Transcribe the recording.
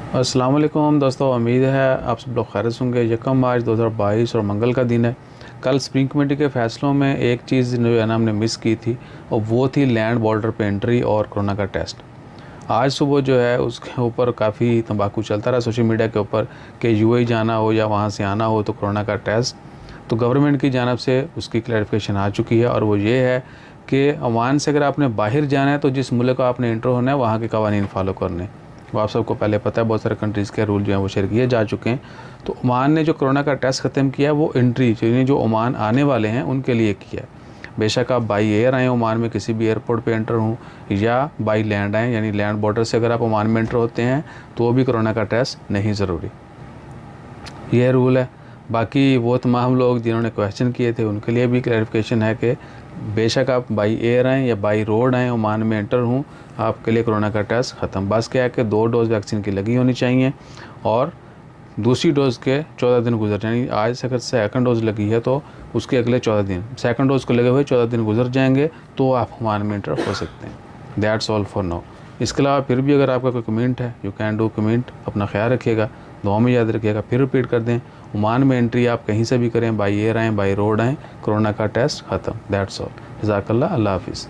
अस्सलाम वालेकुम दोस्तों, उम्मीद है आप सब लोग खैरियत होंगे। 1 मार्च 2022 और मंगल का दिन है। कल सुप्रीम कमेटी के फ़ैसलों में एक चीज़ जो है ना हमने मिस की थी और वो थी लैंड बॉर्डर पे एंट्री और कोरोना का टेस्ट। आज सुबह जो है उसके ऊपर काफ़ी तंबाकू चलता रहा सोशल मीडिया के ऊपर कि यूएई जाना हो या वहाँ से आना हो तो कोरोना का टेस्ट। तो गवर्नमेंट की जानब से उसकी क्लैरिफिकेशन आ चुकी है और वो ये है कि ओमान से अगर आपने बाहर जाना है तो जिस मुल्क को आपने इंटर होना है वहाँ के कवानीन फॉलो करने। वो आप सबको पहले पता है, बहुत सारे कंट्रीज़ के रूल जो हैं वो शेयर किए जा चुके हैं। तो ओमान ने जो कोरोना का टेस्ट ख़त्म किया है वो एंट्री जो ओमान आने वाले हैं उनके लिए किया है। बेशक आप बाई एयर आएँ ओमान में किसी भी एयरपोर्ट पे एंटर हों या बाई लैंड आएँ, यानी लैंड बॉर्डर से अगर आप ओमान में एंटर होते हैं तो वो भी कोरोना का टेस्ट नहीं ज़रूरी, ये रूल है। बाकी वो तमाम लोग जिन्होंने क्वेश्चन किए थे उनके लिए भी क्लैरिफिकेशन है कि बेशक आप बाई एयर आएँ या बाई रोड आएँ ओमान में एंटर हों, आपके लिए कोरोना का टेस्ट ख़त्म। बस क्या है कि 2 डोज़ वैक्सीन की लगी होनी चाहिए और दूसरी डोज़ के 14 दिन गुजर, यानी आज अगर सेकंड डोज़ लगी है तो उसके अगले 14 दिन, सेकंड डोज़ को लगे हुए 14 दिन गुजर जाएंगे तो आप ओमान में एंटर हो सकते हैं। That's all for now. इसके अलावा फिर भी अगर आपका कोई कमेंट है यू कैन डू कमेंट। अपना ख्याल रखिएगा, दुआ में याद रखिएगा। फिर रिपीट कर दें, ओमान में एंट्री आप कहीं से भी करें, बाई एयर आएँ बाई रोड आएँ, कोरोना का टेस्ट ख़त्म। That's all. जज़ाकल्लाह। अल्लाह हाफ़िज़।